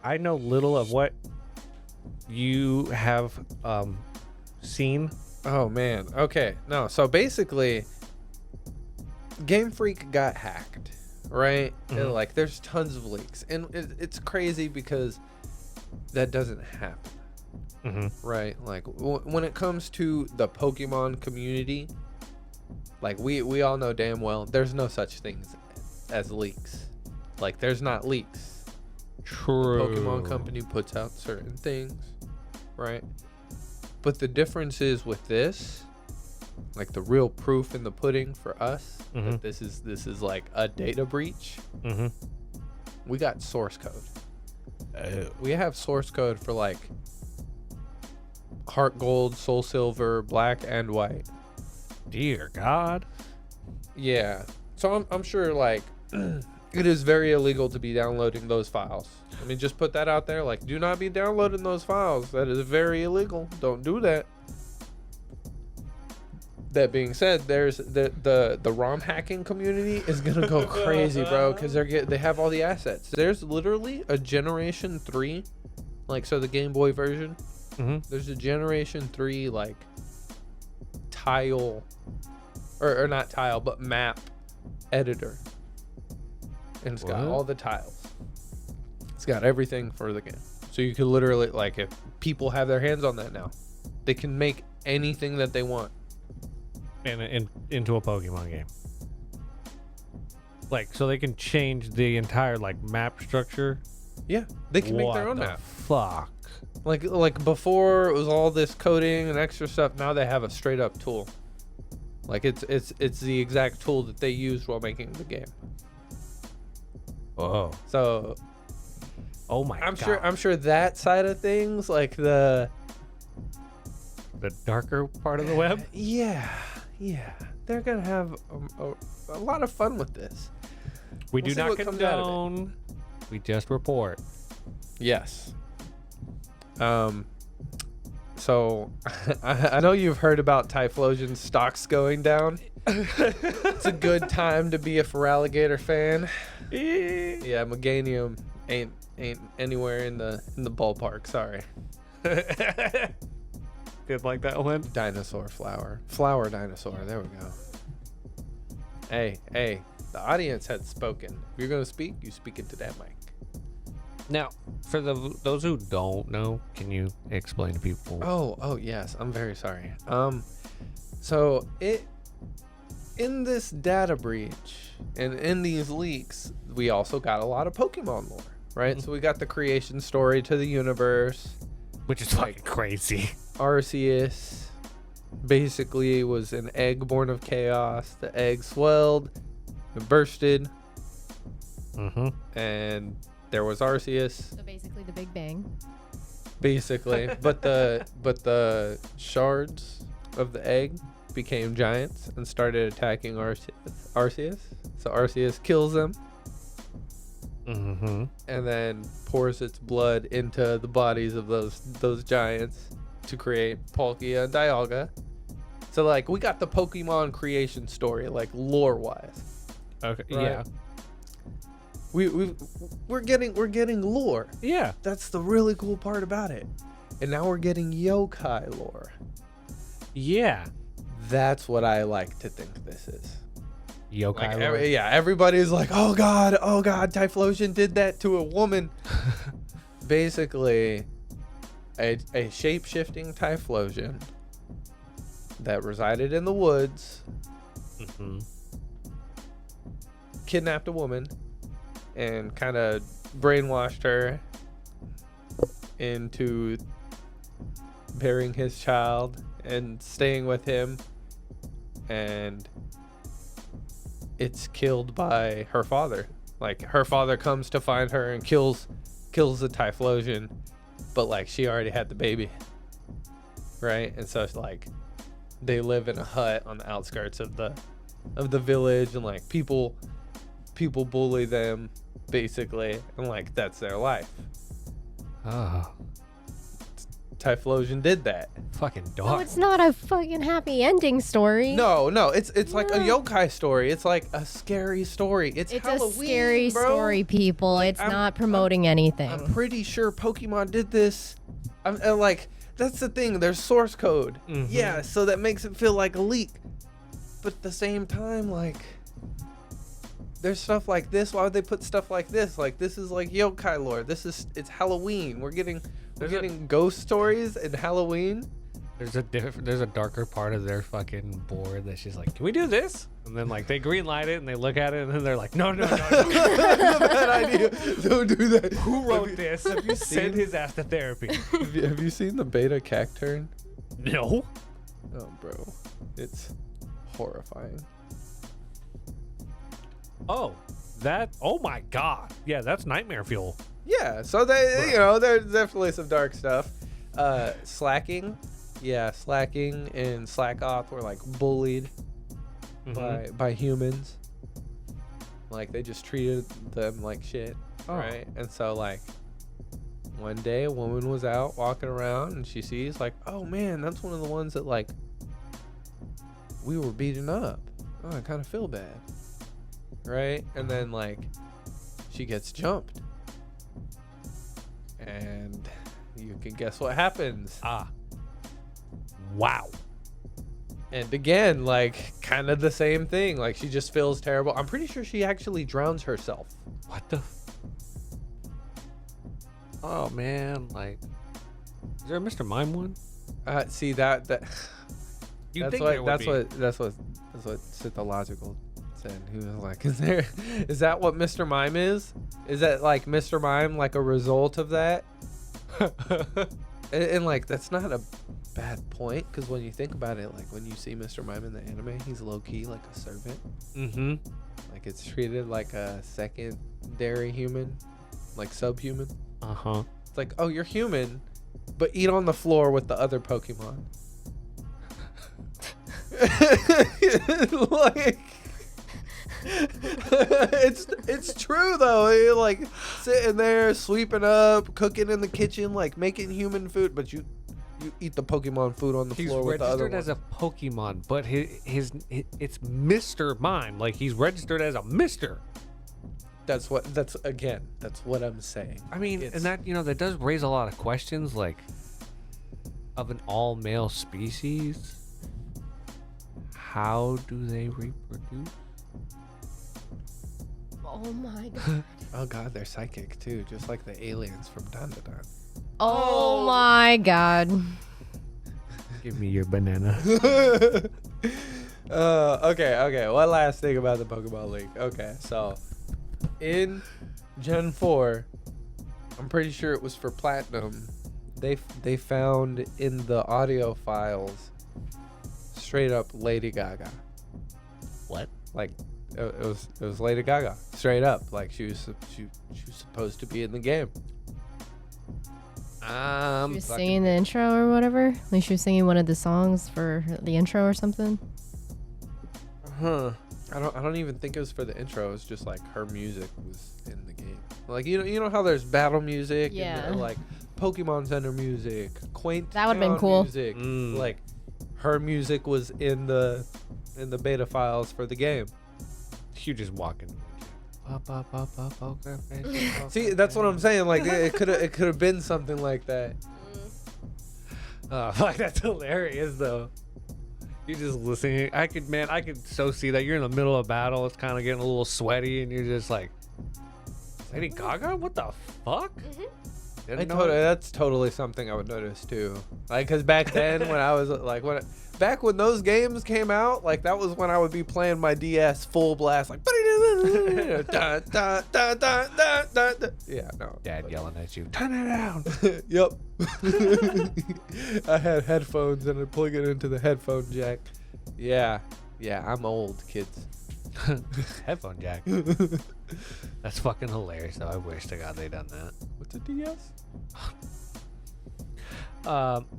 I know little of what you have seen. Oh man. Okay. No. So basically, Game Freak got hacked, right? And like, there's tons of leaks, and it's crazy because that doesn't happen, right? Like, when it comes to the Pokemon community, like we all know damn well, there's no such things as leaks. Like, there's not leaks. True. The Pokemon company puts out certain things, right? But the difference is with this, like the real proof in the pudding for us, that this is like a data breach. We got source code. We have source code for like Heart Gold, Soul Silver, Black, and White. Dear God. Yeah. So I'm sure like it is very illegal to be downloading those files. I mean, just put that out there. Like, do not be downloading those files. That is very illegal. Don't do that. That being said, there's the ROM hacking community is gonna go crazy, bro, because they have all the assets. There's literally a Generation 3, like, so the Game Boy version. There's a Generation 3 like tile, or not tile, but map editor, and it's got all the tiles. It's got everything for the game, so you could literally, like, if people have their hands on that now, they can make anything that they want. And into a Pokemon game. Like, so they can change the entire like map structure. Yeah, they can make their own What map. the fuck? Like before it was all this coding and extra stuff. Now they have a straight up tool. Like, it's the exact tool that they used while making the game. Whoa. So, Oh my God. I'm sure that side of things, like the darker part of the web. Yeah, they're gonna have a lot of fun with this. We We'll do see not what comes out of it. condone. We just report. Yes. So I know you've heard about Typhlosion stocks going down. It's a good time to be a Feraligatr fan. Yeah, Meganium ain't anywhere in the ballpark. Sorry. Did like that one? Dinosaur flower dinosaur. There we go. Hey, the audience had spoken. If you're gonna speak, you speak into that mic. Now, for those who don't know, can you explain to people? Oh yes, I'm very sorry. So in this data breach and in these leaks, we also got a lot of Pokemon lore, right? So we got the creation story to the universe, Which is fucking crazy. Arceus basically was an egg born of chaos. The egg swelled, it bursted, and there was Arceus. So basically the Big Bang. Basically, but the shards of the egg became giants and started attacking Arceus. So Arceus kills them, and then pours its blood into the bodies of those giants to create Palkia and Dialga. So, like, we got the Pokemon creation story, like, lore wise. Okay. Right? Yeah. We're getting lore. Yeah. That's the really cool part about it. And now we're getting yokai lore. Yeah. That's what I like to think this is. Yokai. Like, lore. everybody's like, oh god, Typhlosion did that to a woman. Basically, a shape-shifting Typhlosion that resided in the woods kidnapped a woman and kind of brainwashed her into bearing his child and staying with him, and it's killed by her father. Like, her father comes to find her and kills the Typhlosion, but like, she already had the baby, right? And so it's like, they live in a hut on the outskirts of the village, and like, people bully them basically, and like, that's their life. Oh. Typhlosion did that. Fucking No, dog. it's not a fucking happy ending story. No, it's like a No. yokai story. It's like a scary story. It's Halloween, a scary bro. story, people. It's not promoting anything. I'm pretty sure Pokemon did this. I'm like, that's the thing. There's source code. Yeah, so that makes it feel like a leak. But at the same time, like, there's stuff like this. Why would they put stuff like this? Like, this is like yokai lore. It's Halloween. We're getting ghost stories and Halloween. There's a darker part of their fucking board that's just like, can we do this? And then like they green light it and they look at it and then they're like, no. Bad idea. Don't do that. Who wrote this? Have you Send seen? his ass to therapy. Have you seen the beta Cacturn? No. Oh, bro, it's horrifying. Oh my god. Yeah, that's nightmare fuel. Yeah, so there's definitely some dark stuff. Slacking. Yeah, slacking and slack off were like bullied by humans. Like they just treated them like shit. Right? And so like one day a woman was out walking around and she sees like, oh man, that's one of the ones that like we were beating up. Oh, I kind of feel bad. Right? And then like she gets jumped. And you can guess what happens. Wow. And again, like kind of the same thing. Like she just feels terrible. I'm pretty sure she actually drowns herself. What the? Oh man, like, is there a Mr. Mime one? See that You that's think what there would that's what Sithological said. He was like, is that what Mr. Mime is? Is that like Mr. Mime like a result of that? and like that's not a bad point because when you think about it, like when you see Mr. Mime in the anime, he's low key like a servant. Like it's treated like a secondary human, like subhuman. It's like, oh, you're human, but eat on the floor with the other Pokemon. Like it's true though. You're like sitting there sweeping up, cooking in the kitchen, like making human food, but you eat the Pokemon food on the floor with the other one. He's registered as a Pokemon, but his it's Mr. Mime. Like he's registered as a Mister. That's what I'm saying. I mean, and that that does raise a lot of questions, like of an all male species. How do they reproduce? Oh my god. Oh god, they're psychic too, just like the aliens from Dawn to Dawn. Oh my god. Give me your banana. Okay. One last thing about the Pokemon League. Okay, so in Gen 4, I'm pretty sure it was for Platinum. They found in the audio files straight up Lady Gaga. What? Like it was Lady Gaga straight up. Like she was supposed to be in the game. She was singing the intro or whatever. Like she was singing one of the songs for the intro or something. I don't even think it was for the intro. It was just like her music was in the game. Like you know how there's battle music and like Pokemon Center music, quaint. That would've been cool. Music. Like her music was in the beta files for the game. You just walking. See, that's what I'm saying. Like it could have been something like that. Like that's hilarious though. You just listening. I could so see that you're in the middle of battle. It's kind of getting a little sweaty, and you're just like, Lady Gaga, what the fuck? That's totally something I would notice too. Like, cause back then when I was like back when those games came out, like that was when I would be playing my DS full blast, like yeah, no. Dad yelling at you, turn it down. Yep. I had headphones and I'd plug it into the headphone jack. Yeah, I'm old, kids. Headphone jack. That's fucking hilarious though. I wish to God they done that. What's a DS?